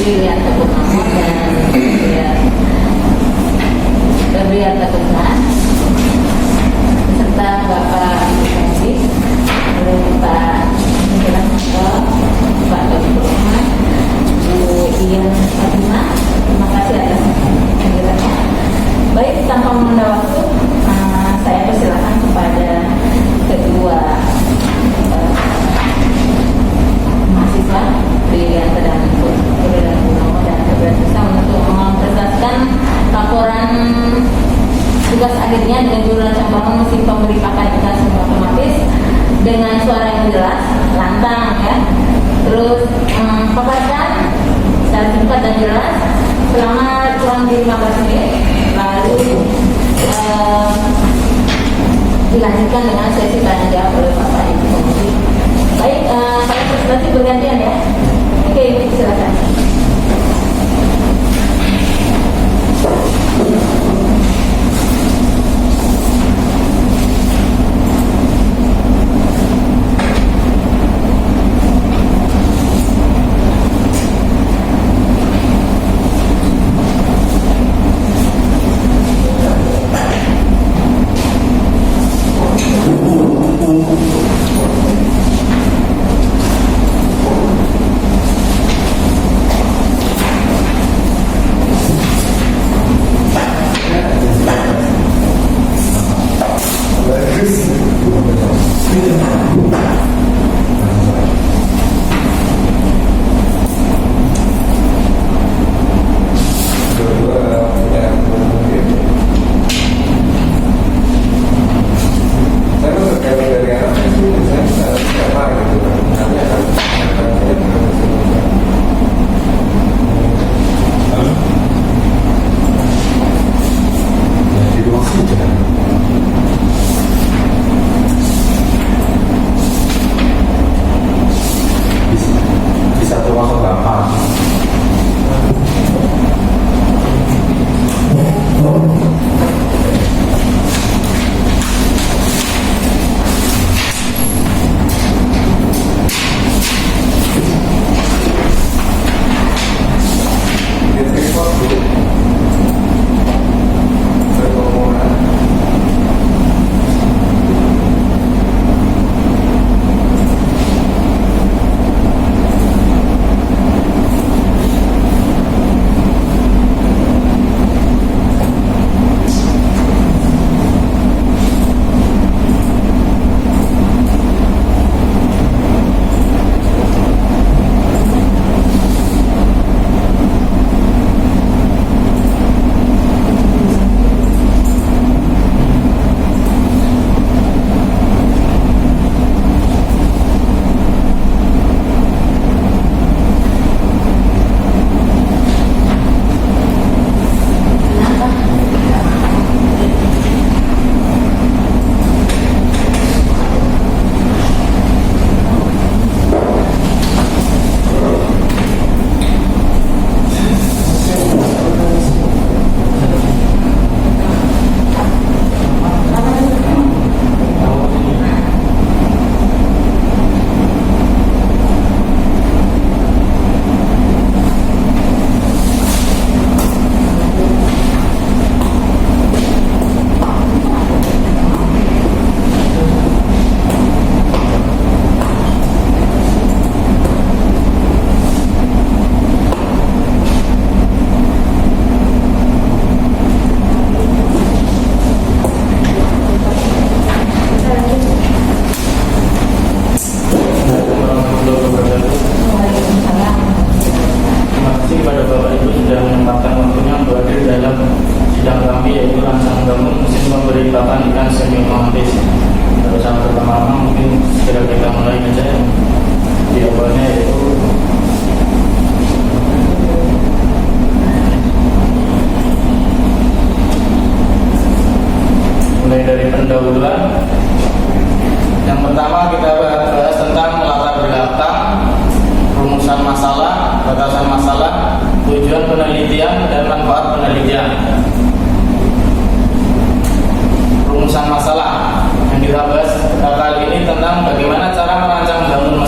Brilian Purnama dan Gabriel Teguhan, serta Bapak Ibu Kadis, Pak Menjelaskan, Pak Dr. Ahmad, Bu Ian Fatimah. Terima kasih atas penjelasannya. Baik, tanpa menunda waktu, saya persilakan kepada kedua mahasiswa Brilian dan Purnama dan Gabriel Teguhan untuk mempresentasikan laporan tugas akhirnya dengan judul Campuran Mesin Pemberi Pakan Ikan Semi Otomatis dengan suara yang jelas, lantang ya. Terus paparkan secara singkat dan jelas selama kurang lebih 15 menit, lalu dilanjutkan dengan sesi tanya jawab oleh Bapak Ibu Komisi. Baik, saya presentasi bergantian ya. Oke, silakan.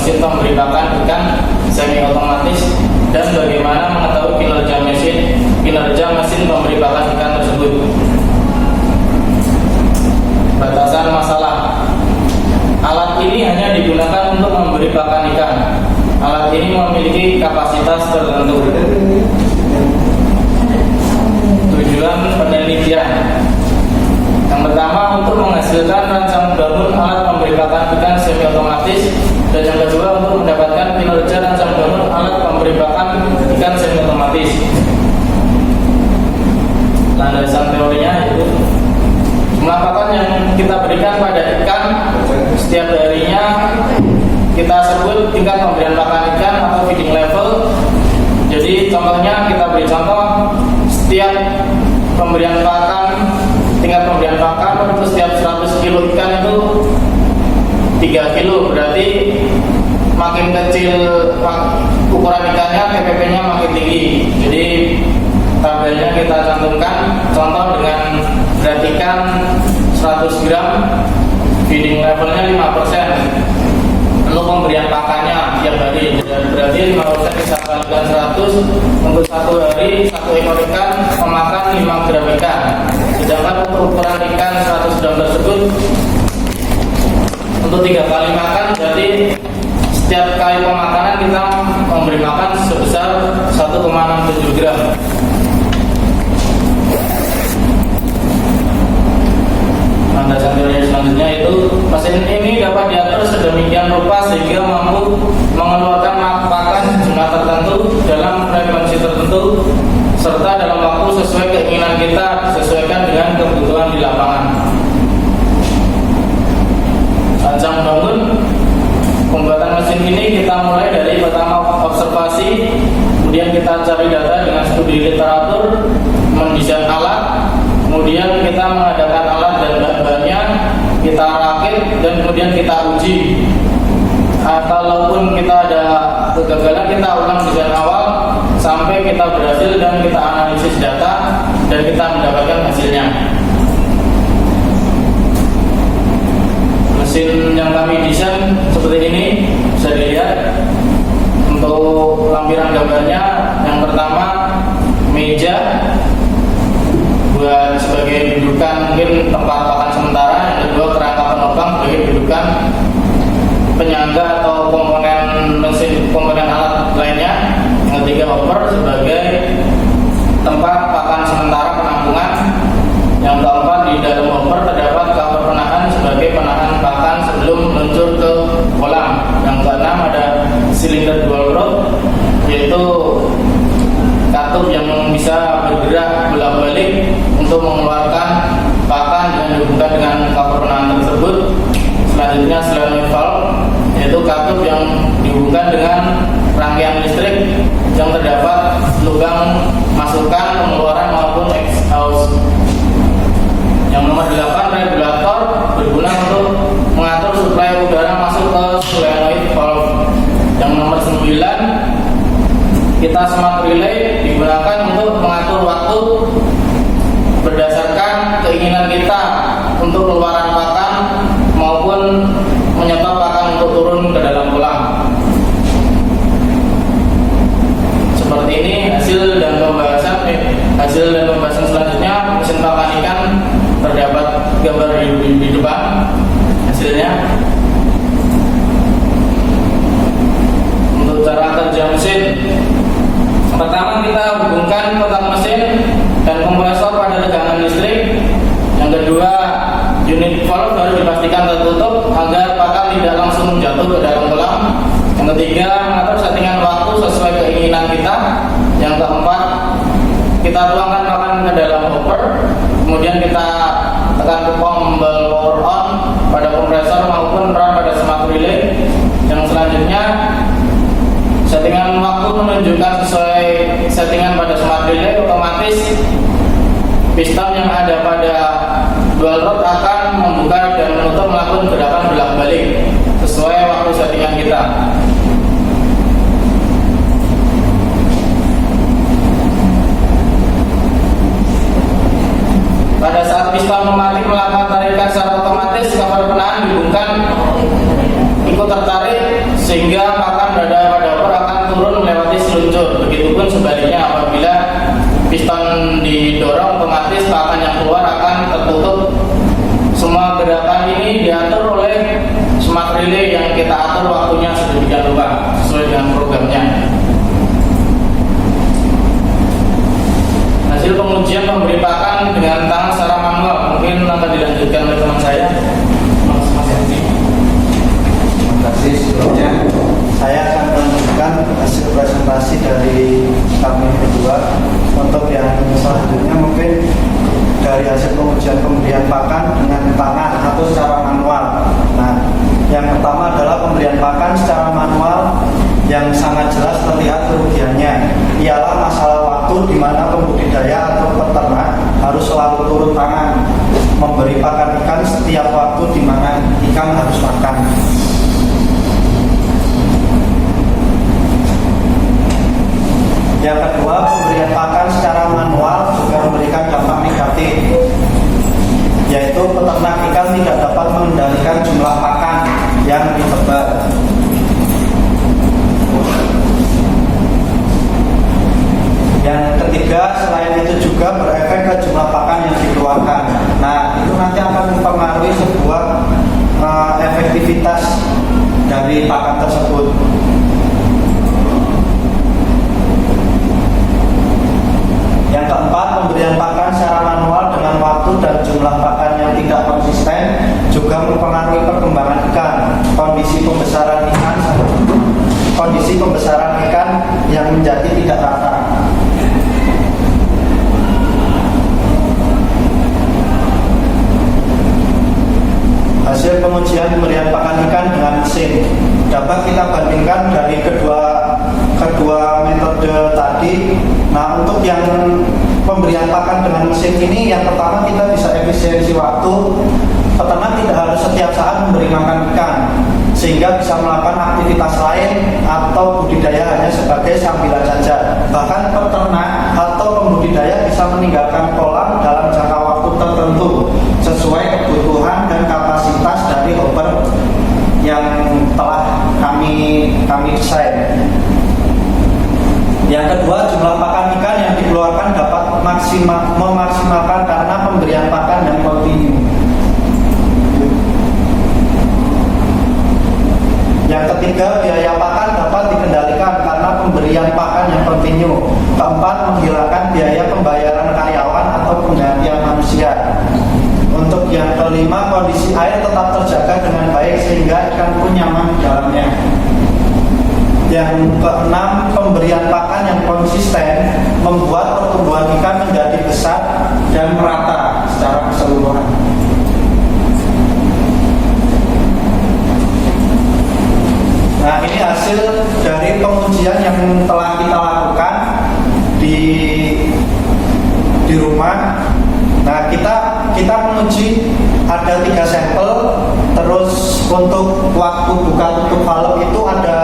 mesin pemberi pakan ikan semi otomatis dan bagaimana memberi pakan ikan. Alat ini memiliki kapasitas tertentu. Tujuan penelitian yang pertama untuk menghasilkan rancang bangun alat memberi pakan ikan semi otomatis, dan yang kedua untuk mendapatkan kinerja rancang bangun alat memberi pakan ikan semi otomatis. Landasan teorinya yaitu jumlah pakan yang kita berikan pada ikan setiap harinya kita sebut tingkat pemberian pakan ikan atau feeding level. Jadi contohnya kita beri contoh, setiap pemberian pakan, tingkat pemberian pakan untuk setiap 100 kilo ikan itu 3 kilo, berarti makin kecil ukuran ikannya, TPP-nya makin tinggi. Jadi tabelnya kita cantumkan, contoh dengan berat ikan 100 gram, feeding levelnya 5%. Untuk pemberian pakannya tiap hari, berarti 5% bisa kalikan 100. Untuk satu hari satu ekor ikan memakan 5 gram ikan. Sedangkan untuk ukuran ikan 100 gram tersebut untuk 3 kali makan, berarti setiap kali pemakanan kita memberi makan sebesar 1,67 gram. Landasan teori selanjutnya itu mesin ini dapat diatur sedemikian rupa sehingga mampu mengeluarkan pakan jumlah tertentu dalam frekuensi tertentu serta dalam waktu sesuai keinginan kita, disesuaikan dengan kebutuhan di lapangan. Rancang bangun pembuatan mesin ini kita mulai dari pertama observasi, kemudian kita cari data dengan studi literatur, mendesain alat, kemudian kita mengadakan alat dan bahan-bahannya, kita rakit, dan kemudian kita uji. Kalaupun kita ada kegagalan, kita ulang desain awal sampai kita berhasil dan kita analisis data dan kita mendapatkan hasilnya. Mesin yang kami desain seperti ini, bisa dilihat. Untuk lampiran gambarnya, yang pertama meja buat sebagai dudukan mungkin tempat pakan sementara, yang kedua kerangka penopang sebagai dudukan penyangga atau komponen mesin, komponen alat lainnya, yang ketiga hopper sebagai tempat pakan sementara penampungan, yang keempat di dalam hopper terdapat cover penahan sebagai penahan pakan sebelum meluncur ke kolam, yang keenam ada silinder dual growth, yaitu katup yang bisa bergerak bolak-balik untuk mengeluarkan pakan dan dihubungkan dengan cover penahan tersebut. Selanjutnya ceramic valve, yaitu katup yang dihubungkan dengan rangkaian listrik yang terdapat lubang masukan, pengeluaran maupun exhaust. Yang nomor 8 regulator berguna untuk mengatur suplai udara masuk ke solenoid valve. Yang nomor 9 kita smart relay digunakan untuk mengatur waktu berdasarkan keinginan kita untuk keluaran pakan maupun menyetop pakan untuk turun ke dalam kolam. Seperti ini hasil dan pembahasan selanjutnya mesin pakan ikan, terdapat gambar di depan hasilnya. Untuk cara kerja mesin, pertama kita hubungkan kotak mesin dan kompresor pada tegangan listrik. Yang kedua, unit valve harus dipastikan tertutup agar pakan tidak langsung jatuh ke dalam kolam. Yang ketiga, mengatur settingan waktu sesuai keinginan kita. Yang keempat, kita tuangkan pakan ke dalam hopper, kemudian kita tekan tombol power on pada kompresor maupun run pada smart relay. Yang selanjutnya, settingan waktu menunjukkan sesuai settingan pada smart relay, otomatis piston yang ada pada dual rod akan membuka dan menutup melakukan gerakan bolak-balik sesuai waktu settingan kita. Pada saat piston pematik melakukan tarikan secara otomatis, cover penahan dihubungkan ikut tertarik sehingga pakan berada pada hopper akan turun melewati seluncur. Begitupun sebaliknya, apabila piston didorong, otomatis pakan yang keluar akan tertutup. Semua gerakan ini diatur oleh smart relay yang kita atur waktunya sedemikian rupa sesuai dengan programnya. Hasil pengujian pemberi pakan dengan tangan secara manual mungkin akan dilanjutkan oleh teman saya, Mas Hendy. Terima kasih. Sebelumnya saya akan melanjutkan hasil presentasi dari kami berdua. Untuk yang selanjutnya mungkin dari hasil pengujian pemberian pakan dengan tangan atau secara manual. Nah, yang pertama adalah pemberian pakan secara manual yang sangat jelas terlihat kerugiannya ialah masalah waktu di mana pembudidaya atau peternak harus selalu turun tangan memberi pakan ikan setiap waktu di mana ikan harus makan. Yang kedua, pemberian pakan secara manual juga memberikan dampak negatif, yaitu peternak ikan tidak dapat mengendalikan jumlah pakan yang ditebar. Yang ketiga, selain itu juga berefek ke jumlah pakan yang dikeluarkan. Nah, itu nanti akan mempengaruhi sebuah efektivitas dari pakan tersebut. Yang keempat, pemberian pakan secara manual dengan waktu dan jumlah pakan yang tidak konsisten juga mempengaruhi perkembangan ikan, kondisi pembesaran ikan yang menjadi tidak rata. Hasil pengujian pemberian pakan ikan dengan mesin dapat kita bandingkan dari kedua metode tadi. Nah, untuk yang pemberian pakan dengan mesin ini, yang pertama kita bisa efisiensi waktu. Peternak tidak harus setiap saat memberi makan ikan, sehingga bisa melakukan aktivitas lain atau budidaya hanya sebagai sambilan saja. Bahkan peternak atau pembudidaya bisa meninggalkan kolam dalam jangka waktu tertentu sesuai kebutuhan dan kapasitas dari hopper yang telah kami desain. Yang kedua, jumlah pakan ikan yang dikeluarkan dapat memaksimalkan karena pemberian pakan yang kontinu. Yang ketiga, biaya pakan dapat dikendalikan karena pemberian pakan yang kontinu. Keempat, menghilangkan biaya pembayaran karyawan atau penggantian manusia. Untuk yang kelima, kondisi air tetap terjaga dengan baik sehingga ikan pun nyaman di dalamnya. Yang keenam, pemberian pakan yang konsisten membuat pertumbuhan ikan menjadi besar dan merata secara keseluruhan. Nah, ini hasil dari pengujian yang telah kita lakukan di rumah. Nah, kita menguji ada 3 sampel. Terus untuk waktu buka tutup valve itu ada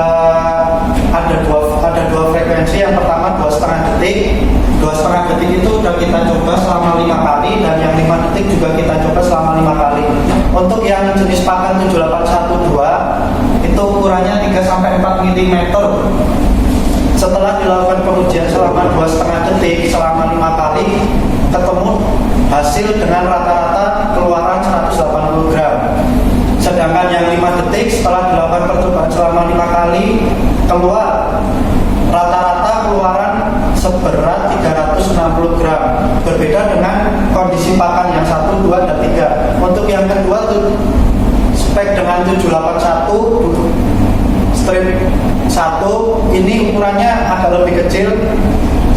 dua frekuensi. Yang pertama 2,5 detik. 2,5 detik itu sudah kita coba selama 5 kali, dan yang 5 detik juga kita coba selama 5 kali. Untuk yang jenis pakan 7812 itu ukurannya 3-4 mm. Setelah dilakukan pengujian selama 2,5 detik selama 5 kali, ketemu hasil dengan rata-rata keluaran 180 gram. Sedangkan yang 5 detik setelah dilakukan percobaan selama 5 kali, keluar rata-rata keluaran seberat 360 gram. Berbeda dengan kondisi pakan yang 1, 2, dan 3. Untuk yang kedua tuh spek dengan 781 strip 1, ini ukurannya agak lebih kecil,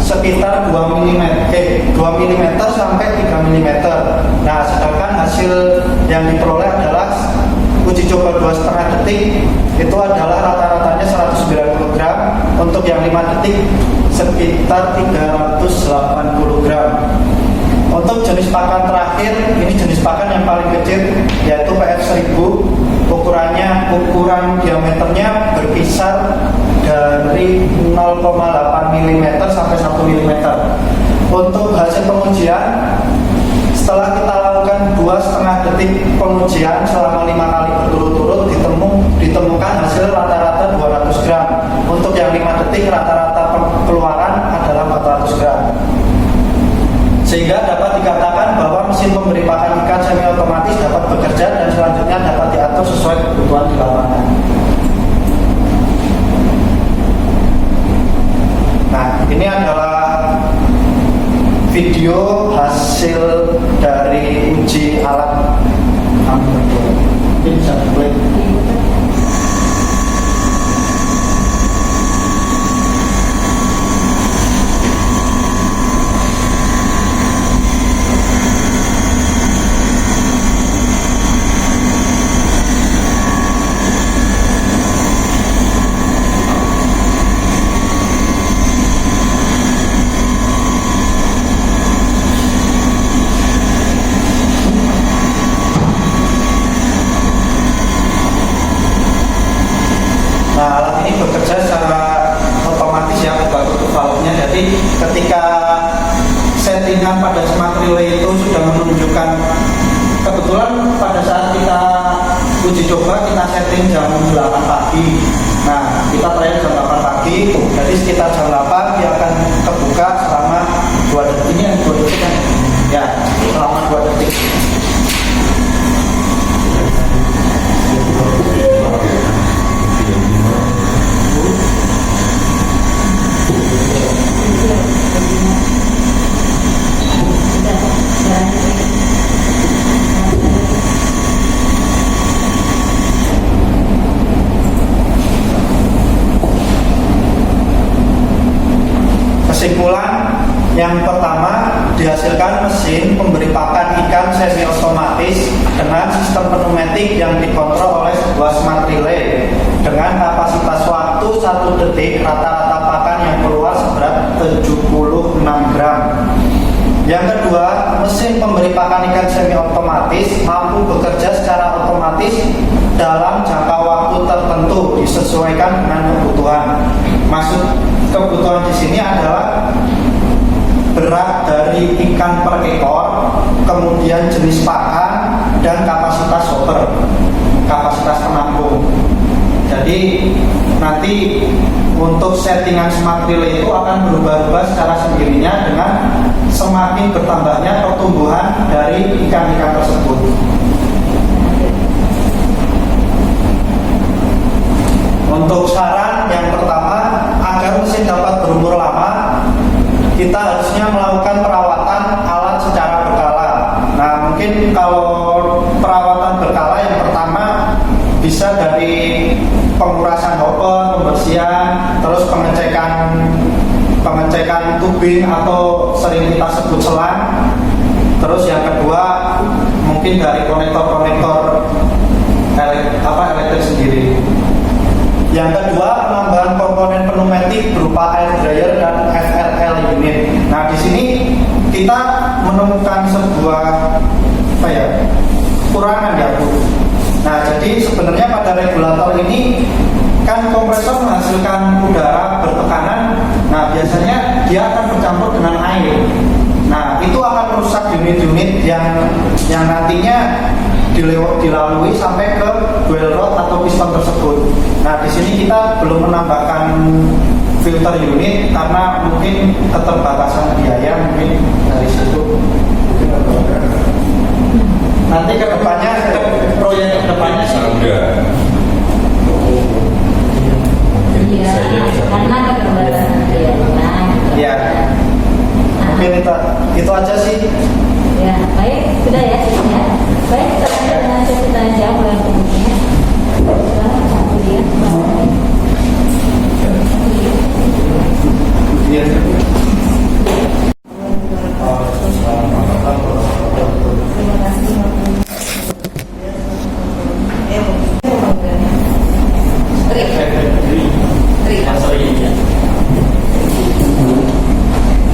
sekitar 2 mm sampai 3 mm. Nah, sedangkan hasil yang diperoleh adalah uji coba 2,5 detik itu adalah rata-ratanya 190 gram. Untuk yang 5 detik sekitar 380 gram. Untuk jenis pakan terakhir, ini jenis pakan yang paling kecil, yaitu PF1000. Ukuran diameternya berkisar dari 0,8 mm sampai 1 mm. Untuk hasil pengujian, setelah kita lakukan 2,5 detik pengujian selama 5 kali berturut-turut, ditemukan hasil rata-rata 200 gram. Untuk yang 5 detik rata-rata keluaran adalah 400 gram. Sehingga dapat dikatakan bahwa mesin pemberi pakan ikan semi otomatis dapat bekerja dan selanjutnya dapat diatur sesuai kebutuhan di lapangan. Jadi ketika settingan pada smart relay itu sudah menunjukkan, kebetulan pada saat kita uji coba kita setting jam 8 pagi. Nah, kita trial jam 8 pagi, jadi sekitar jam 8 dia akan terbuka selama 2 detik. Ini yang 2 detik kan? Ya, selama 2 detik. Kesimpulan yang pertama, dihasilkan mesin pemberi pakan ikan semi otomatis dengan sistem pneumatik yang dikontrol oleh sebuah smart relay dengan kapasitas waktu 1 detik, rata-rata pakan yang keluar seberat 76 gram. Yang kedua, mesin pemberi pakan ikan semi otomatis mampu bekerja secara otomatis dalam jangka waktu tertentu disesuaikan dengan kebutuhan. Maksud kebutuhan di sini adalah berat dari ikan per ekor, kemudian jenis pakan dan kapasitas hopper, kapasitas penampung. Jadi nanti untuk settingan smart relay itu akan berubah-ubah secara sendirinya dengan semakin bertambahnya pertumbuhan dari ikan-ikan tersebut. Untuk saran yang pertama, agar mesin dapat berumur lama, kita harusnya melakukan perawatan alat secara berkala. Nah, mungkin kalau perawatan berkala yang pertama bisa dari pengurasan hopper, pembersihan, terus pengecekan tubing atau sering kita sebut selang. Terus yang kedua mungkin dari konektor-konektor elektrik sendiri. Yang kedua, penambahan komponen pneumatik berupa air dryer dan FRL unit. Nah, di sini kita menemukan sebuah kekurangan ya, Bu. Nah, jadi sebenarnya pada regulator ini kan kompresor menghasilkan udara bertekanan. Nah, biasanya dia akan bercampur dengan air. Nah, itu akan merusak unit-unit yang nantinya dilalui sampai ke dual rod atau piston tersebut. Nah, di sini kita belum menambahkan filter unit karena mungkin keterbatasan biaya mungkin dari situ. Nanti ke depannya, proyek ke depannya sih. Iya, karena keterbatasan biaya. Ya, mungkin itu aja sih. Ya, baik, sudah ya. Baik, kita lanjut dengan sesi tanya jawab yang berikutnya. Sekarang kemudian terima kasih.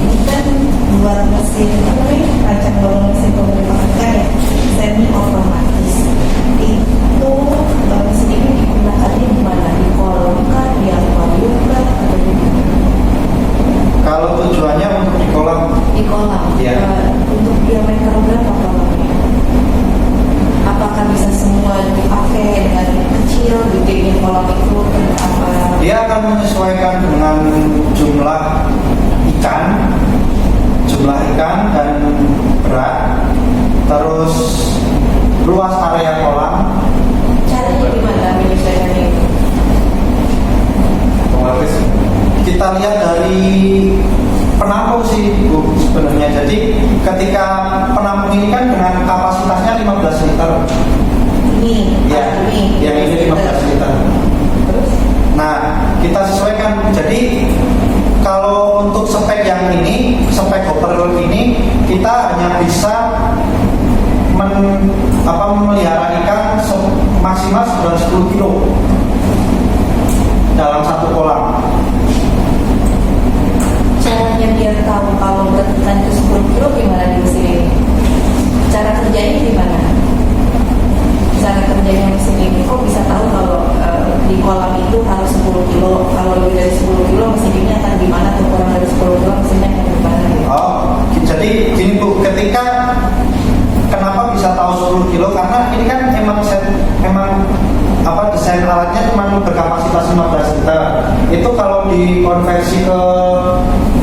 Ini kan buat mesin rancang dorong mesin pemberi pakan ya, semi otomatis. Itu mesin ini digunakannya di mana? Di kolam kah, di akuarium kah, atau di mana? Kalau tujuannya untuk di kolam, Di kolam. Iya. Untuk diameter berapa kolamnya? Apakah bisa semua dipakai dengan kecil, gedenya kolam itu atau apa? dia akan menyesuaikan dengan jumlah ikan dan berat, terus luas area kolam. Caranya gimana menyesuaikannya itu? Kita lihat dari penampung sih, Bu, sebenarnya. Jadi ketika penampung ini kan dengan kapasitasnya 15 liter. Ini, Ya, yang ini 15 liter. Terus? Nah, kita sesuaikan. Jadi kalau untuk spek yang ini, spek hopper ini, kita hanya bisa memelihara ikan maksimal 10 kilo dalam satu kolam. Caranya biar tahu kalau berat ikan itu 10 kilo gimana di mesin ini? Cara kerjanya gimana? Cara kerjanya mesin ini, kok bisa tahu kalau di kolam itu harus 10 kilo, kalau lebih dari 10 kilo mesin ini akan gimana, atau kurang dari 10 kilo frekuensi ke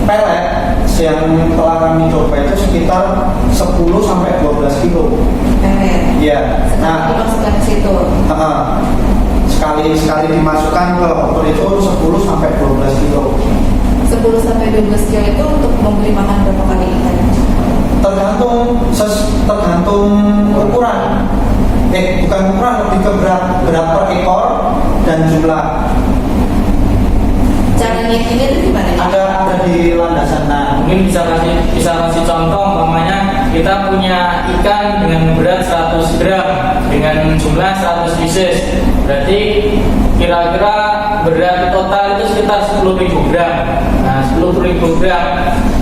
pelet yang telah kami coba itu sekitar 10 sampai 12 kilo. Pelet. Iya. Nah, Nah, dimasukkan ke situ. sekali dimasukkan ke hopper itu 10 sampai 12 kilo. 10 sampai 12 kilo itu untuk memberi makan berapa kali ikan? Tergantung ukuran. Bukan ukuran, lebih ke berat per ekor dan jumlah. Cara ngitung itu gimana? Ada di landasan. Nah, Mungkin bisa kasih contoh, umpamanya kita punya ikan dengan berat 100 gram dengan jumlah 100 pieces. Berarti kira-kira berat total itu sekitar 10.000 gram. Nah, 10.000 gram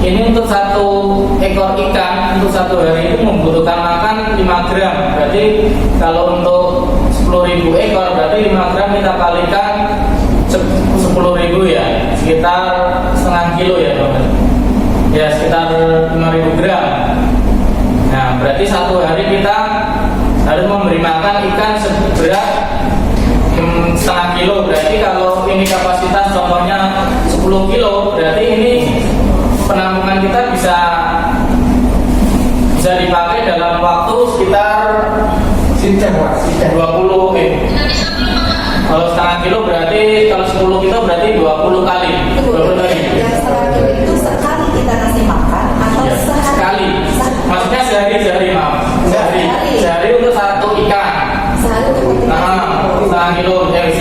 ini untuk satu ekor ikan untuk satu hari itu membutuhkan makan 5 gram. Berarti kalau untuk 10.000 ekor berarti 5 gram kita kalikan 10.000 ya, sekitar setengah kilo ya teman. Ya sekitar 5.000 gram. Nah berarti satu hari kita harus memberi makan ikan seberat setengah kilo. Berarti kalau ini kapasitas contohnya 10 kilo, berarti ini penampungan kita bisa dipakai dalam waktu sekitar 20 kalau setengah kilo berarti kalau 10 kilo berarti 20 kali. 20 kali. Yang setengah kilo itu sekali kita kasih makan atau Ya, sekali. Maksudnya sehari maaf. Sehari untuk satu ikan. Sehari untuk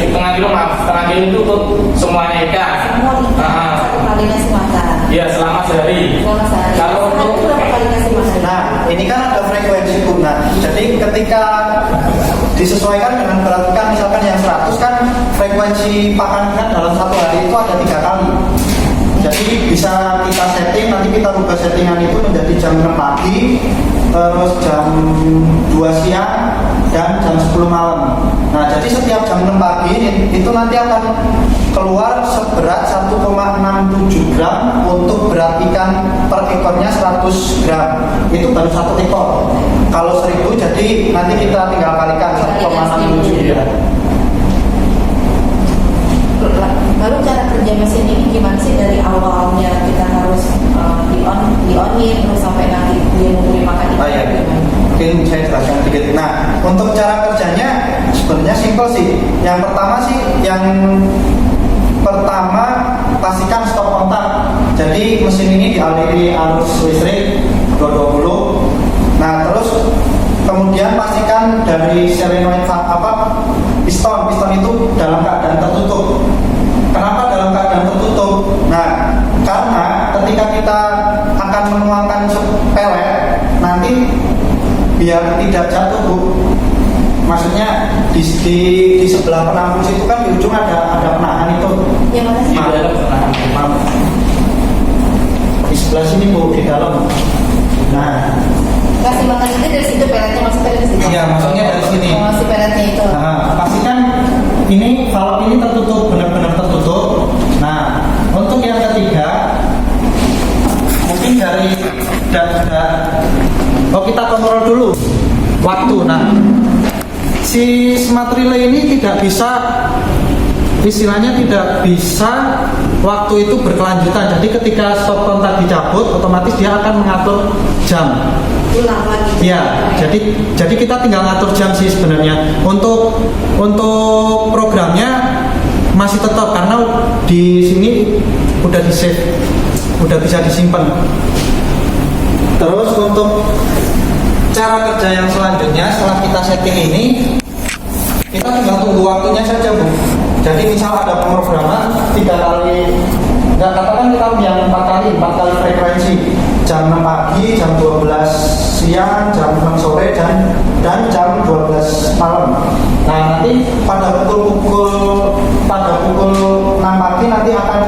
Setengah kilo maaf. Setengah kilo itu untuk semuanya ikan. semua ikan satu kali kasih makan. Ya selama sehari. Selama sehari. Kalau Sehari untuk itu berapa kali kasih makan? Nah, ini kan ada frekuensi guna. Jadi ketika disesuaikan dengan berat ikan, misalkan yang 100 kan frekuensi pakan ikan dalam satu hari itu ada 3 kali. Jadi bisa kita setting, nanti kita rubah settingan itu menjadi jam 6 pagi, terus jam 2 siang, dan jam 10 malam. Nah, jadi setiap jam 6 pagi itu nanti akan keluar seberat 1,67 gram untuk berat ikan per ekornya 100 gram. Itu baru satu ekor. Kalau 1000 jadi nanti kita tinggal kalikan 1,67 gram. Lalu cara kerja mesin ini gimana sih dari awalnya kita harus di-on-in terus sampai nanti dia memberi makan ikan? Ya. Gimana? Mungkin saya jelaskan sedikit. Nah, untuk cara kerjanya sebenarnya simpel sih. Yang pertama pastikan stop kontak. Jadi mesin ini dialiri arus listrik 220. Nah, terus kemudian pastikan dari solenoid piston itu dalam keadaan tertutup. Kenapa dalam keadaan tertutup? Nah, karena ketika kita akan menuangkan pelet nanti biar tidak jatuh, Bu. Maksudnya di sebelah penampung situ kan di ujung ada penahan itu. Yang mana sih? Maaf. Di sebelah sini, Bu, di dalam. Nah, Kasih makan itu dari situ peletnya maksudnya dari situ? iya, maksudnya dari sini. Oh, si peletnya itu. Nah, pastikan ini valve ini tertutup, benar-benar tertutup. Nah, untuk yang ketiga, mungkin dari kita kontrol dulu waktu. Nah, si smart relay ini tidak bisa, istilahnya tidak bisa waktu itu berkelanjutan. Jadi ketika stop kontak dicabut, otomatis dia akan mengatur jam. Ulang lagi. Ya, jadi kita tinggal ngatur jam sih sebenarnya. Untuk programnya masih tetap karena di sini udah di save, udah bisa disimpan. Terus untuk cara kerja yang selanjutnya setelah kita setting ini, kita tinggal tunggu waktunya saja, Bu. Jadi misal ada pemrograman 3 kali, nggak katakan kita yang 4 kali frekuensi, jam 6 pagi, jam 12 siang, jam 6 sore, dan jam 12 malam. Nah, nanti pada pukul 6 pagi nanti akan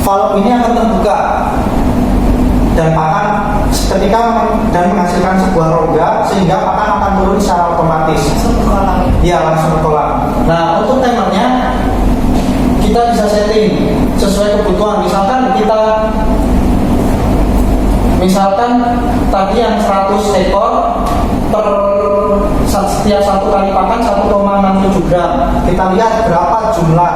valve ini akan terbuka dan pakan ketika dan menghasilkan sebuah rongga sehingga pakan akan turun secara otomatis. Langsung ke kolam. Iya, langsung ke kolam. Nah, untuk timernya kita bisa setting sesuai kebutuhan. Misalkan tadi yang 100 ekor per setiap satu kali pakan 1,67 gram. Kita lihat berapa jumlah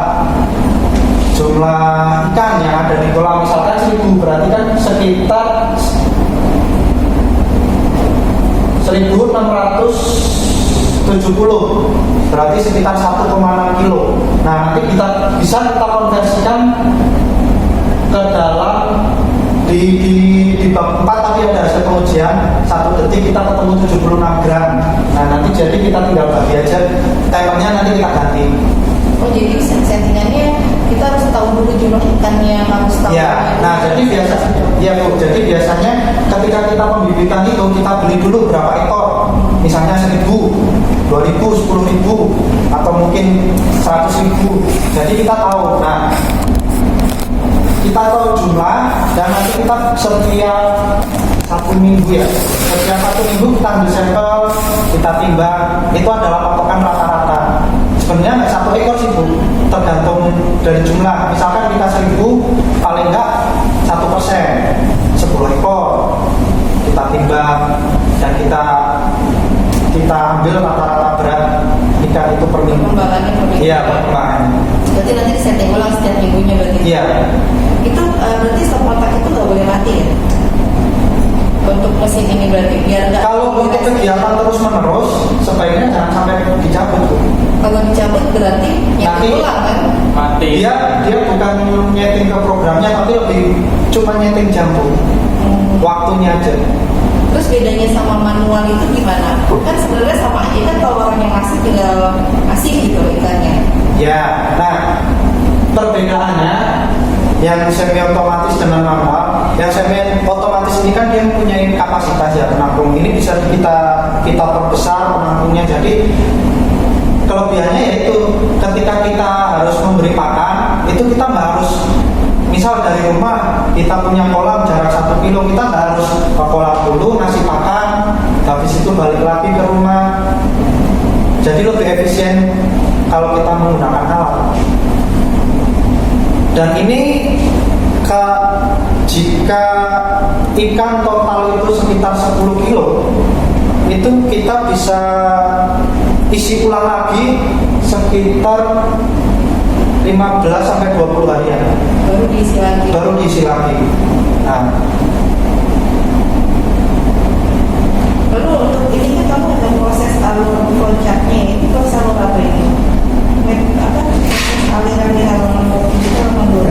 jumlah ikan yang ada di kolam misalkan 1000, berarti kan sekitar 1670, berarti sekitar 1,6 kilo. Nah, nanti kita bisa konversikan ke dalam di bab 4 tadi ada hasil pengujian 1 detik kita ketemu 76 gram. Nah, nanti jadi kita tinggal bagi aja, timernya nanti kita ganti. Oh, jadi settingannya kita harus tahu dulu jumlah ikannya, harus tahu. Ya, nah jadi Bu, jadi biasanya ketika kita pembibitan itu kita beli dulu berapa ekor, misalnya 1000, 2000, 10.000, atau mungkin 100.000. Jadi kita tahu. Nah, kita tahu jumlah dan nanti kita setiap 1 minggu ya, setiap 1 minggu kita ambil sampel, kita timbang, itu adalah patokan rata-rata. Sebenarnya nggak 1 ekor sih Bu, tergantung dari jumlah. Misalkan kita 1000, paling nggak 1%, 10 ekor kita timbang dan kita ambil rata-rata berat ikan itu per minggu. Iya, perkembangannya. Berarti nanti disetting ulang setiap minggunya berarti. Iya. Itu berarti stop kontak itu nggak boleh mati ya? Untuk mesin ini berarti biar nggak. Kalau untuk kegiatan terus menerus sebaiknya jangan sampai dicabut tuh. Kalau dicabut berarti nyeting ulang kan? Mati. Dia bukan nyeting ke programnya tapi lebih cuma nyeting jam Bu. Waktunya aja. Terus bedanya sama manual itu gimana? Kan sebenarnya sama aja kan, kalau orang yang ngasih tinggal ngasih gitu ikannya. Ya, nah perbedaannya yang semi otomatis dengan manual, yang semi otomatis ini kan dia punya kapasitas ya penampung. Ini bisa kita perbesar penampungnya. Jadi kelebihannya yaitu ketika kita harus memberi pakan, itu kita nggak harus, misal dari rumah kita punya kolam jarak 1 kilo, kita nggak harus ke kolam dulu ngasih pakan, habis itu balik lagi ke rumah. Jadi lebih efisien kalau kita menggunakan alat. Dan ini jika ikan total itu sekitar 10 kilo, itu kita bisa isi ulang lagi sekitar 15 sampai 20 harian. Baru diisi lagi. Nah, lalu untuk ini kan kamu ada proses alur koncaknya, itu proses alur apa ini? Aliran di alur itu menurut.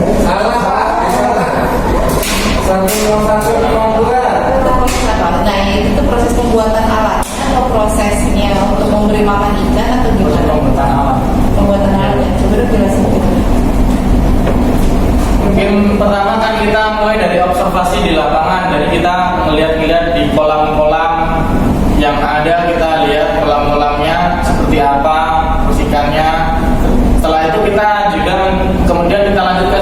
Nah, itu proses pembuatan alat atau prosesnya untuk memberi makan ikan atau gimana? Pembuatan alat. Coba jelasin itu. Mungkin pertama kan kita mulai dari observasi di lapangan. Jadi kita melihat-lihat di kolam-kolam yang ada, kita lihat kolam-kolamnya seperti apa, ikannya. Setelah itu kita juga kemudian kita lanjut ke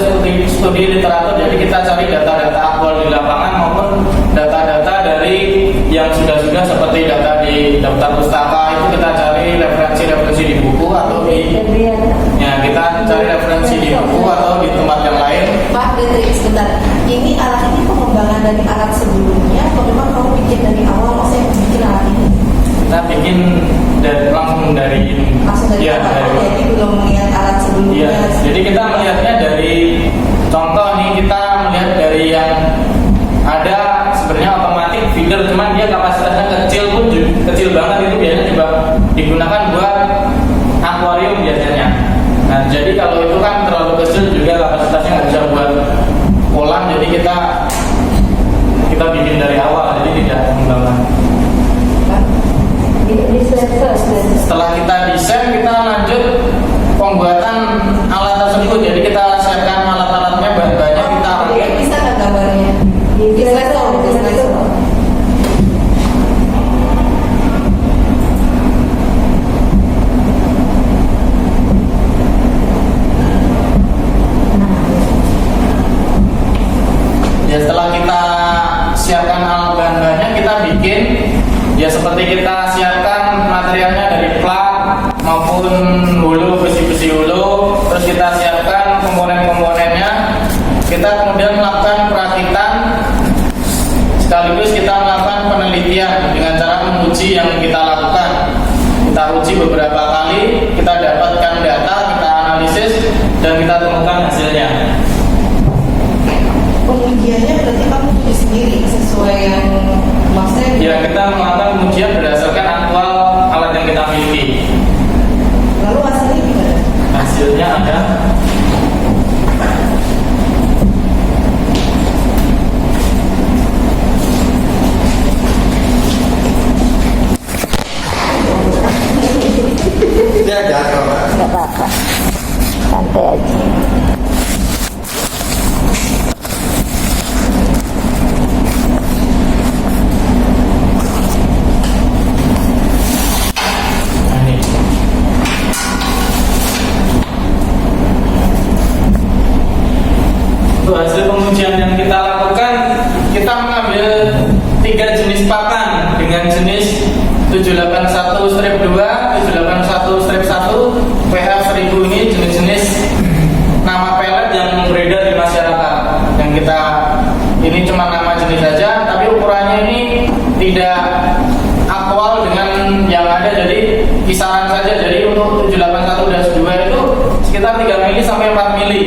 studi literatur. Jadi kita cari data-data aktual di lapangan maupun data-data dari yang sudah seperti data di daftar pustaka. Itu kita cari referensi di buku atau ya kita cari referensi di buku atau di tempat yang lain. Pak, sebentar. Ini alat ini pengembangan dari alat sebelumnya atau memang kamu bikin dari awal? Saya bikin alat ini. Kita bikin langsung dari ya, jadi belum melihat alat sebelumnya. Ya, jadi kita melihatnya dari contoh nih, kita melihat dari yang ada sebenarnya otomatis feeder, cuman dia kapasitasnya kecil pun kecil banget, itu biasanya juga digunakan buat akuarium biasanya. Nah, jadi kalau itu kan terlalu kecil juga kapasitasnya nggak bisa buat kolam, jadi kita bikin dari awal, jadi tidak mengembangkan. Setelah kita desain, kita lanjut pembuatan alat tersebut. Jadi kita siapkan alat-alatnya, bahan-bahannya kita pakai. Bisa nggak gambarnya? Di slide. Ya, setelah kita siapkan alat bahan-bahannya, kita bikin. Ya, seperti kita siapkan materialnya dari plat maupun hulu, besi-besi hulu. Terus kita siapkan komponen-komponennya. Kita kemudian melakukan perakitan, sekaligus kita melakukan penelitian dengan cara menguji yang kita lakukan. Kita uji beberapa kali, kita dapatkan data, kita analisis. dan kita temukan hasilnya. Pengujiannya berarti kamu tulis sendiri sesuai yang maksudnya. Ya, kita melakukan pengujian berdasarkan aktual alat yang kita miliki. Lalu hasilnya gimana? Hasilnya ada. Dia jatuh. Nggak apa-apa, santai aja. Nah, ini. Untuk hasil pengujian yang kita lakukan, kita mengambil 3 jenis pakan dengan jenis 781-2, 781-1, PF1000 ini jenis-jenis nama pelet yang beredar di masyarakat. Yang kita ini cuma nama jenis saja, tapi ukurannya ini tidak aktual dengan yang ada, jadi kisaran saja. Jadi untuk 781-2 itu sekitar 3 mili sampai 4 mili,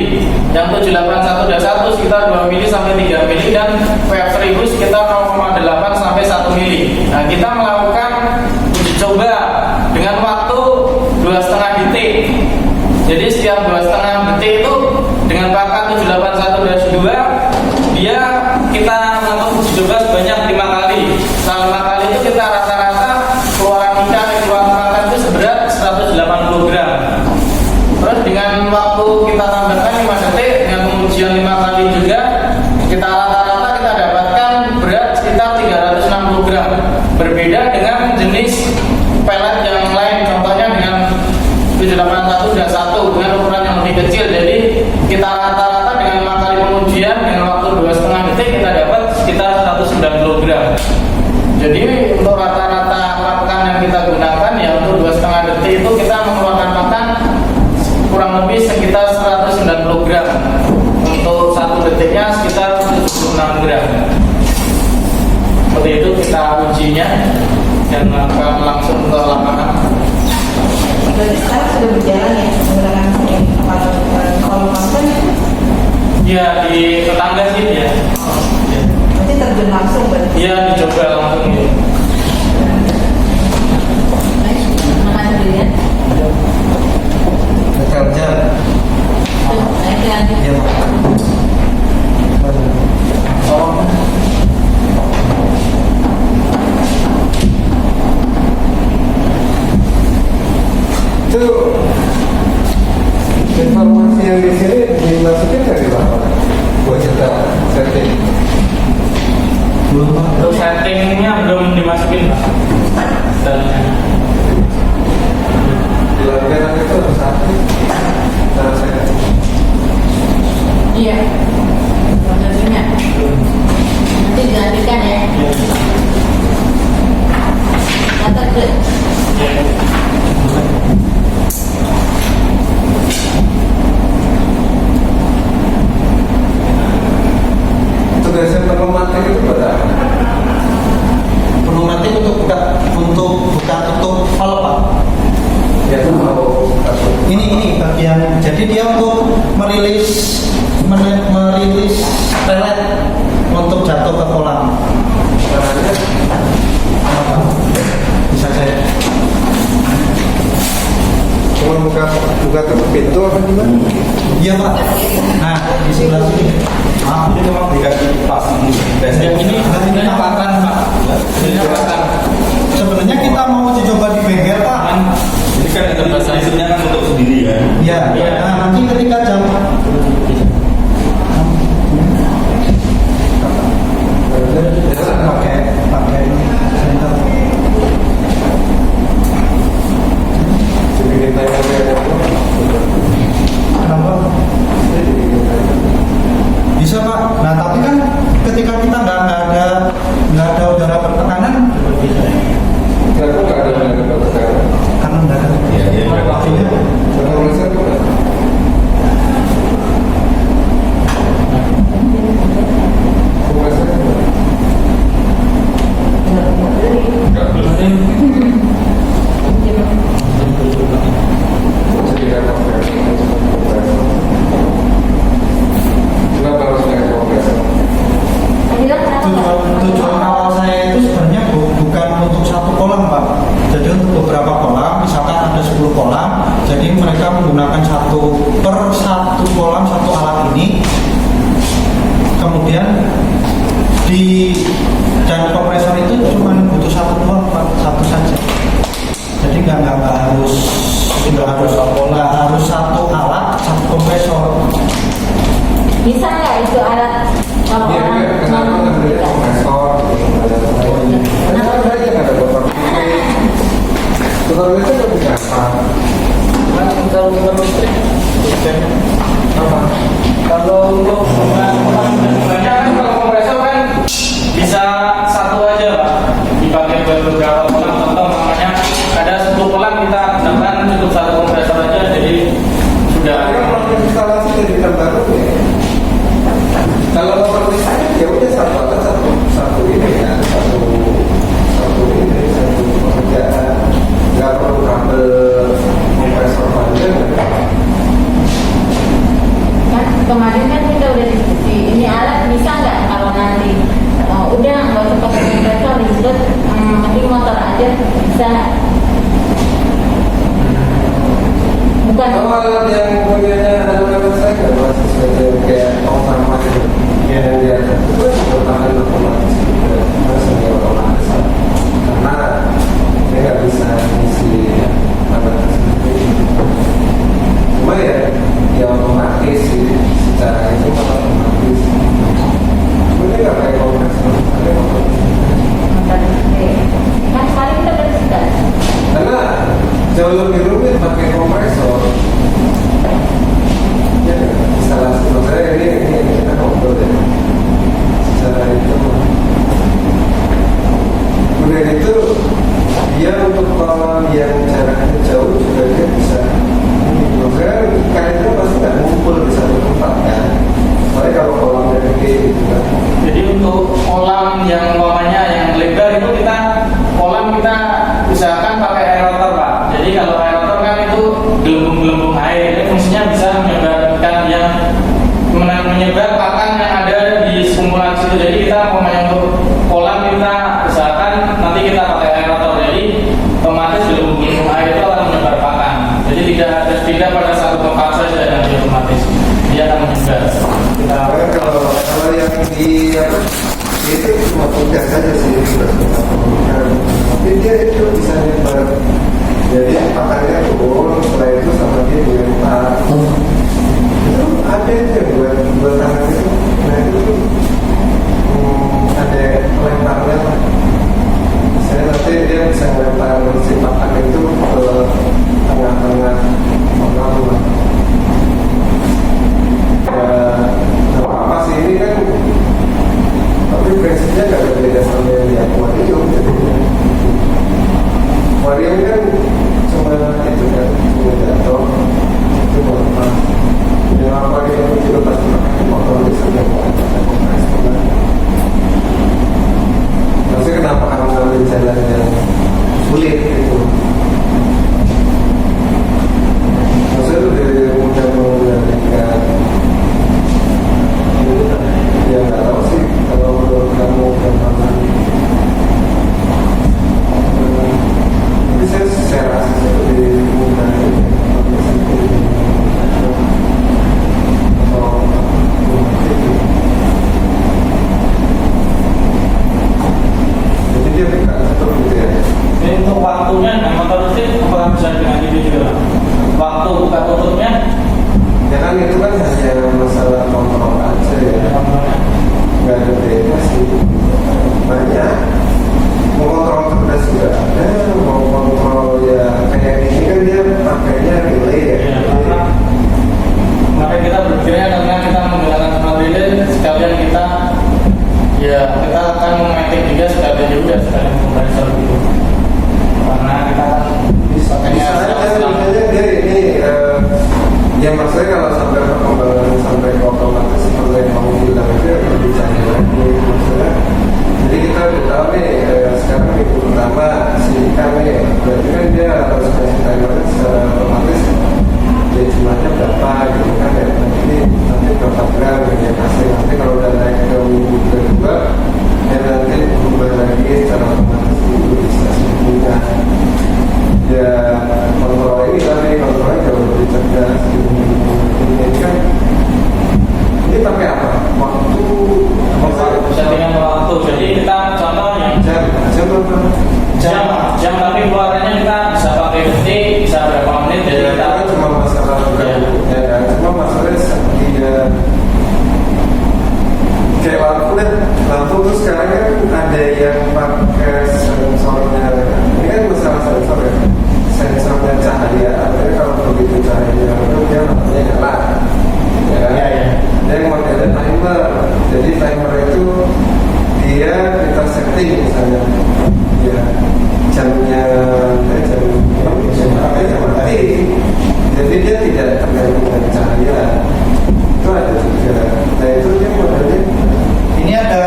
yang 781-1 sekitar 2 mili sampai 3 mili, dan PF1000 sekitar 0,8 sampai 1 mili. Nah, kita melakukan uji coba dengan waktu 2,5 detik. Jadi setiap 2,5 detik itu dengan pakan 781-2, dia kita melakukan uji coba sebanyak 5 kali. Selama 5 kali itu kita rata-rata keluaran ikan yang keluar pakan itu seberat 180 gram. Terus dengan waktu kita tambahkan 5 detik dengan pengujian 5 kali juga, kita rata-rata kita dapatkan berat sekitar 360 gram. Berbeda dengan jenis pelet yang lain, contohnya dengan 781-1 dengan ukuran yang lebih kecil. Jadi kita rata-rata dengan 5 kali pengujian dengan waktu 2,5 detik kita dapat sekitar 190 gram. Jadi untuk rata-rata pakan yang kita gunakan ya untuk 2,5 detik itu kita mengeluarkan pakan kurang lebih sekitar 190 gram. Untuk 1 detiknya sekitar 76 gram. Seperti itu kita ujinya dan akan langsung ke lapangan. Berarti sekarang sudah berjalan ya menggunakan mesin kalau makan Ya di tetangga sih ya. berarti terjun langsung berarti. Iya dicoba langsung ya. Baik, nama sendirian. Kerja. Tuh, naik lanjut. Iya, Pak. Oh. Itu informasi yang di sini dimasukin dari mana? Buat kita setting. Belum, Pak. Untuk settingnya belum dimasukin Pak. Detailnya. Di langganan itu harus aktif. Cara saya. Iya. Prosesnya. Nanti digantikan ya. Catat deh. Tugasnya pneumatik itu pada Pneumatik untuk buka tutup valve, Pak. ya mau masuk. Ini bagian. Jadi dia untuk merilis pelet untuk jatuh ke kolam. Caranya Bisa saya. cuma buka tutup pintu apa gimana? Iya, Pak. Nah, di sebelah sini. Ini memang dikasih pas Yang ini sebenarnya pakan Pak. Sebenarnya pakan. Sebenarnya kita mau uji coba di bengkel, Pak. ini kan interpretasinya kan untuk sendiri ya. Ya, Iya. nah, nanti ketika jam pakai ini center. Dibikin tayangnya Kenapa? Bisa, Pak. Nah, tapi kan ketika kita nggak ada udara pertekanan, kenapa nggak ada karena nggak ada. Iya, iya. Artinya, Karena tulisan itu kan di dan kompresor itu cuma butuh satu saja. Jadi nggak harus satu alat satu kompresor. Bisa nggak itu alat kalau Iya, orang kenapa ngambilnya kompresor? Kenapa banyak ada beberapa tukang listrik nggak punya apa? Cuman kalau untuk listrik, Apa? kalau untuk banyak kan kalau kompresor kan bisa satu aja Pak, dipakai buat beberapa kolam. Contoh namanya ada 10 kolam kita gunakan cukup satu kompresor aja, jadi sudah. Tapi kalau instalasi jadi terbaru ya. Kalau motor listrik ya udah satu alat satu ini ya satu pekerjaan, nggak perlu kabel kompresor panjang. kan kemarin kan kita udah diskusi ini alat bisa nggak kalau nanti udah nggak usah pakai kompresor ribet, mending motor aja bisa. Bukan Kalau alat yang punyanya anak-anak saya nggak masih saja kayak sama itu yang dia itu bertahan otomatis juga masih otomatis karena dia nggak bisa ngisi alat tersebut. Cuma ya otomatis sih secara itu otomatis. Cuma dia nggak pakai kompresor, pakai otomatis. motor listrik. Kan kemarin kita udah diskusi. Karena jauh lebih rumit pakai kompresor. Ya, instalasi maksudnya ini kita ngobrol ya. Secara itu, kemudian itu dia untuk kolam yang jaraknya jauh juga dia bisa. Maksudnya ikan itu pasti nggak ngumpul di satu tempat kan. Soalnya kalau kolamnya gede gitu kan. Jadi untuk kolam yang umpamanya yang lebar itu kolam kita usahakan pakai aerator Pak. Jadi kalau aerator kan itu gelembung-gelembung air, ini fungsinya bisa menyebarkan yang menyebar pakan yang ada di sekumpulan situ. Jadi kita umpamanya untuk kolam kita usahakan nanti kita pakai aerator. Jadi otomatis gelembung-gelembung air itu akan menyebar pakan. Jadi tidak pada satu tempat saja nanti otomatis dia akan menyebar. Kita Kalau yang di apa itu cuma tugas saja sih, tapi dia itu bisa nyebar. Jadi pakannya turun, setelah itu sama dia dilempar. Itu ada itu yang buat tangan itu. Nah itu tuh ada lemparnya. Saya nanti dia bisa melempar si pakan itu ke tengah-tengah kolam. Ya, apa sih ini kan? Tapi prinsipnya nggak berbeda sama yang di akuarium. Akuarium kan cuma itu kan, cuma jatuh, itu apa? Yang akuarium itu juga pasti pakai motor listrik yang pakai kompresor. Maksudnya kenapa kamu ngambil jalan yang sulit itu? Maksudnya lebih mudah mengendalikan. Ya nggak tahu sih kalau menurut kamu bagaimana. Tapi saya rasa lebih mudah jadi dia bukan seperti itu ya. Ini untuk waktunya, motor listrik apakah bisa dengan itu juga? Waktu buka tutupnya, Ya kan itu kan hanya masalah kontrol aja ya. Nggak ada beda sih. Banyak. Mau kontrol cerdas juga ada, mau kontrol ya kayak ini kan dia pakainya relay ya. maka kita berpikirnya karena kita menggunakan smart relay, sekalian kita akan memetik juga sekalian kompresor gitu. Karena kita Bisa aja dia ini ya maksudnya kalau sampai perkembangan sampai ke otomatis seperti yang kamu bilang itu ya lebih canggih lagi maksudnya. Jadi kita udah tahu nih sekarang minggu pertama si ikan nih berarti kan dia harus kasih timernya secara otomatis dia jumlahnya berapa gitu kan ya nanti berapa gram yang dia kasih nanti kalau udah naik ke minggu kedua ya nanti berubah lagi secara otomatis itu bisa sebetulnya ya kontrol ini tapi kontrolnya jauh lebih cerdas gitu. Ini kan ini pakai apa? Waktu lampu tuh sekarang kan ada yang pakai sensornya. Ini kan masalah sensor ya. Sensornya cahaya, artinya kalau begitu cahaya itu dia lampunya nyala. Ya kan? Ada yang modelnya timer. Jadi timer itu dia kita setting misalnya ya jamnya jam mati. Jadi dia tidak tergantung dengan cahaya. Itu ada juga. Nah itu dia modelnya. Ini ada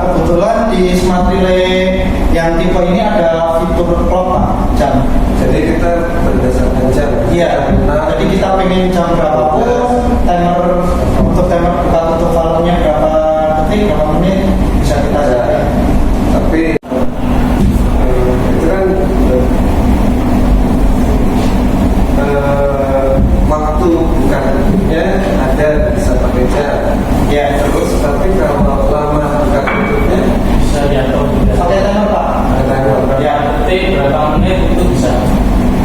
kebetulan di smart relay yang tipe ini ada fitur clock Pak, jam. Jadi kita berdasarkan jam. Iya. Jadi kita pengen jam berapapun, timer untuk timer buka tutup valve-nya berapa detik, berapa menit bisa kita set. Tapi itu kan waktu bukannya ada bisa pakai jam. Ya. Terus tapi kalau lama buka tutupnya Bisa diatur juga. Pakai timer Pak. ada timer. Ya. Detik berapa menit itu bisa.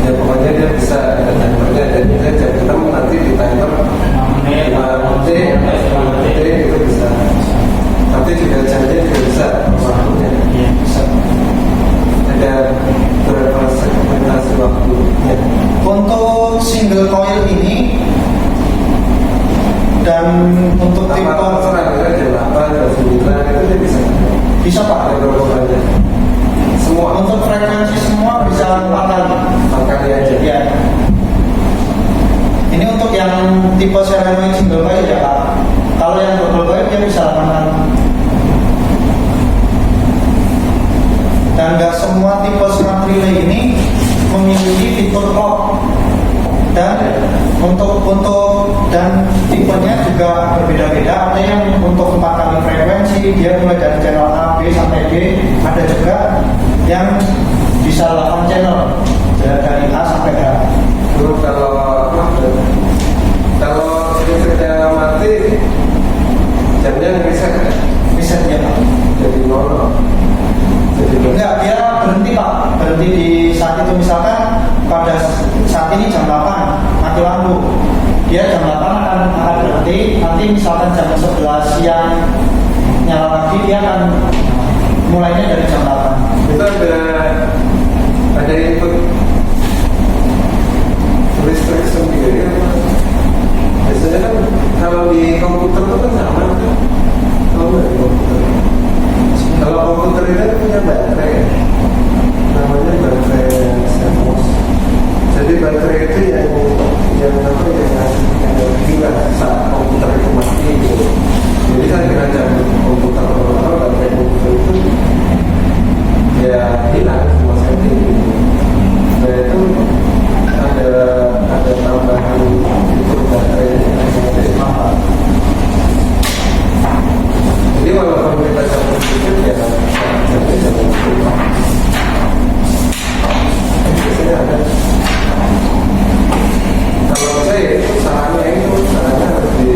Ya pokoknya dia bisa ada timernya. Jadi dia jam 6 nanti di timer 5 menit, 5 detik itu bisa. Tapi juga jamnya juga bisa waktunya. Iya, bisa. Ada berapa segmentasi waktunya. Untuk single coil ini dan untuk tipe Terserah jam 8, jam 9 itu dia bisa. bisa Pak. Ada berapa banyak? Semua. Untuk frekuensi semua bisa 4 kali. 4 kali aja. Ya. Ini untuk yang tipe ceramic single coil ya Pak. Kalau yang double coil dia bisa 8 kali. Dan nggak semua tipe smart relay ini memiliki fitur clock. Dan untuk dan tipenya juga berbeda-beda. Ada yang untuk 4 kali frekuensi, dia mulai dari channel A, B sampai D. Ada juga yang bisa 8 channel, dari A sampai H. Terus kalau listriknya mati, jamnya reset kan? Risetnya Pak. Jadi nol. Jadi Enggak, dia berhenti Pak. Berhenti di saat itu misalkan pada saat ini jam 8 mati lampu. Dia jam 8 akan berhenti. Nanti misalkan jam 11 siang nyala lagi, dia akan mulainya dari jam 8. itu ada input listrik sendiri apa? Biasanya kan kalau di komputer itu kan sama kan? Kalau nggak di komputer. Kalau komputer itu kan punya baterai, namanya baterai CMOS. Jadi baterai itu yang hilang saat komputer itu mati gitu. Jadi saya kira jam komputer atau baterai komputer itu ya hilang semua setting gitu. Nah itu ada tambahan fitur baterai yang mahal. Jadi walaupun kita campur sedikit ya jamnya jangan berubah. Biasanya ada. Kalau saya itu sarannya harus di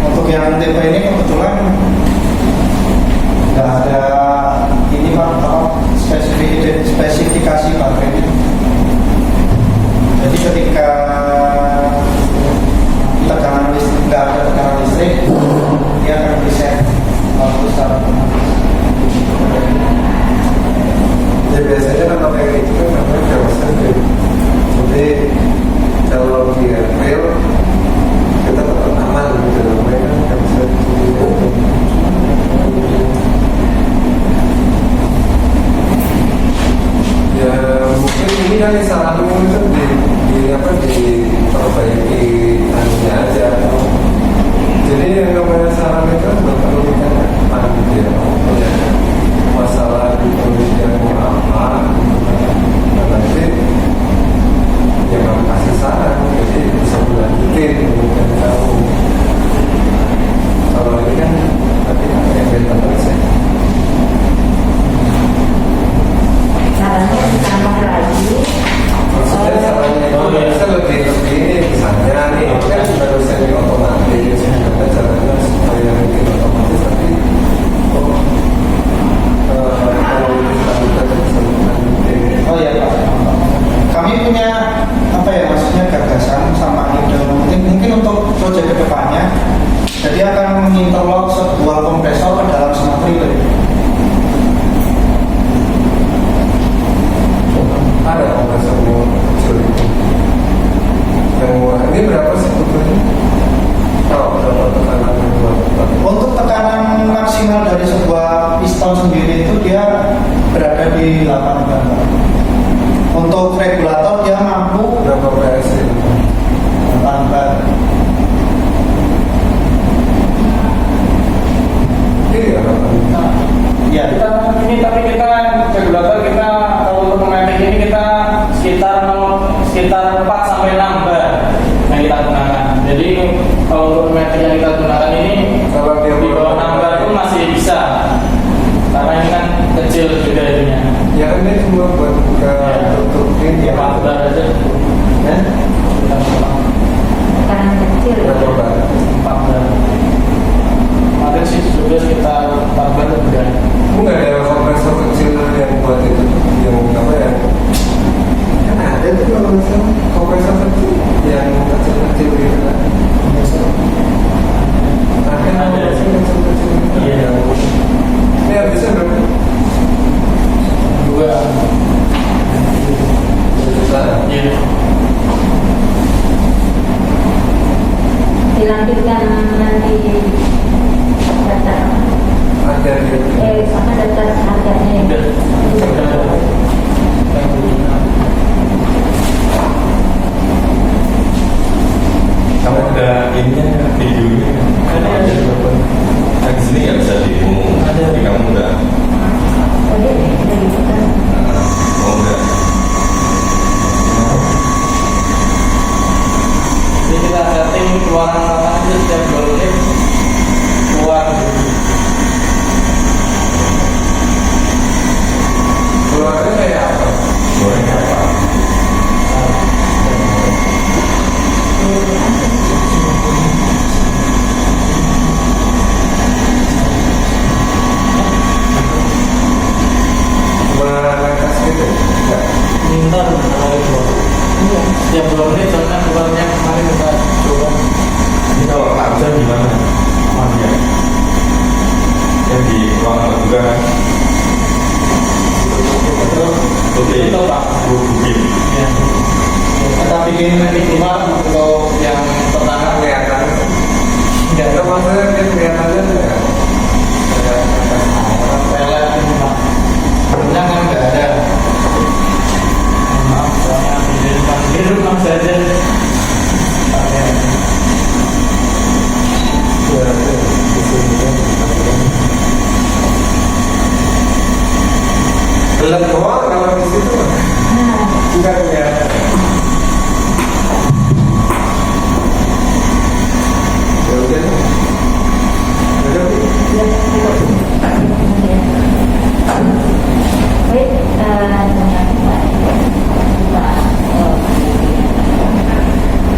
Untuk yang tipe ini kebetulan nggak ada ini Pak, spesifikasi baterai. Jadi ketika tekanan listrik nggak ada tekanan listrik, dia akan reset waktu secara otomatis. ya biasanya kan pakai itu kan namanya power saving. Jadi kalau di real kita tetap aman gitu namanya kan power saving. Ya mungkin ini kan salah satu itu diperbaiki anunya aja. Jadi yang dari 8 gambar. Untuk regulator dia mampu Berapa PSI? 8 bar. Iya, Ya, Kita ini tapi kita regulator kita kalau untuk pematic ini kita sekitar 4 sampai 6 bar yang kita gunakan. Jadi kalau untuk pematic yang kita gunakan ini kalau dia di bawah 6 bar pun masih bisa karena ini kan kecil juga ininya. ya kan dia cuma buat buka tutup ini Ya 4 bar aja. ya. Kita pulang Karena kecil. Berapa bar? 4 bar. Kemarin sih sudah sekitar 4 bar udah. Enggak ada kompresor kecil yang buat itu, yang apa ya? Kan ada tuh kalau misalnya kompresor kecil yang kecil-kecil gitu kan. Ada kompresor kecil-kecil. Iya. Ini habisnya berapa? 2 juta. Iya. Dilampirkan nanti data Ada di apa data harganya Udah. Kamu ada ininya, videonya. Ada. Kan di sini nggak bisa demo. Ada. Tapi kamu udah. jadi gitu kan. Oh enggak. Jadi kita setting keluaran makanan itu setiap 2 menit keluar. keluarnya kayak apa? Goreng apa? Cuma lekas gitu? Enggak. Minta kalau itu. Iya. Setiap 2 menit soalnya keluarnya kemarin kita coba. Ini kalau kerja gimana? Aman ya? Yang di ruangan juga kan? Oke. Itu Pak. Bukit. Ya. Kita bikin minimal untuk yang pertama Kelihatan. enggak Itu maksudnya dia kelihatannya enggak? pelet ini Pak. Sebenarnya kan enggak ada. Maaf, soalnya di rumah saja. Pakai Gelap doang kalau di situ. Enggak kelihatan. Ya udah. Udah, Bu.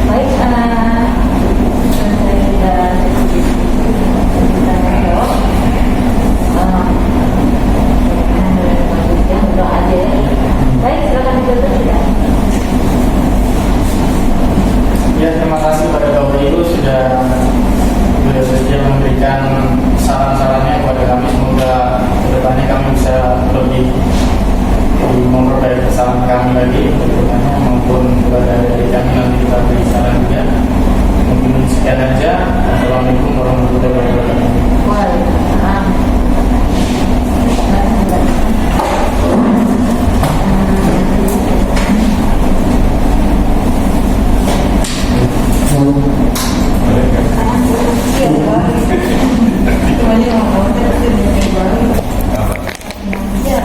Baik, baik, baik, silakan ditutup sudah. Ya, terima kasih pada Bapak Ibu sudah bersedia memberikan saran-sarannya kepada kami. Semoga kedepannya kami bisa lebih memperbaiki kesalahan kami lagi kedepannya, maupun kepada dari kami nanti kita beri saran juga. Mungkin sekian aja. Assalamualaikum warahmatullahi wabarakatuh. Waalaikumsalam. Iya, Pak. Semuanya ngomong, tapi dia baru. Apa? Iya.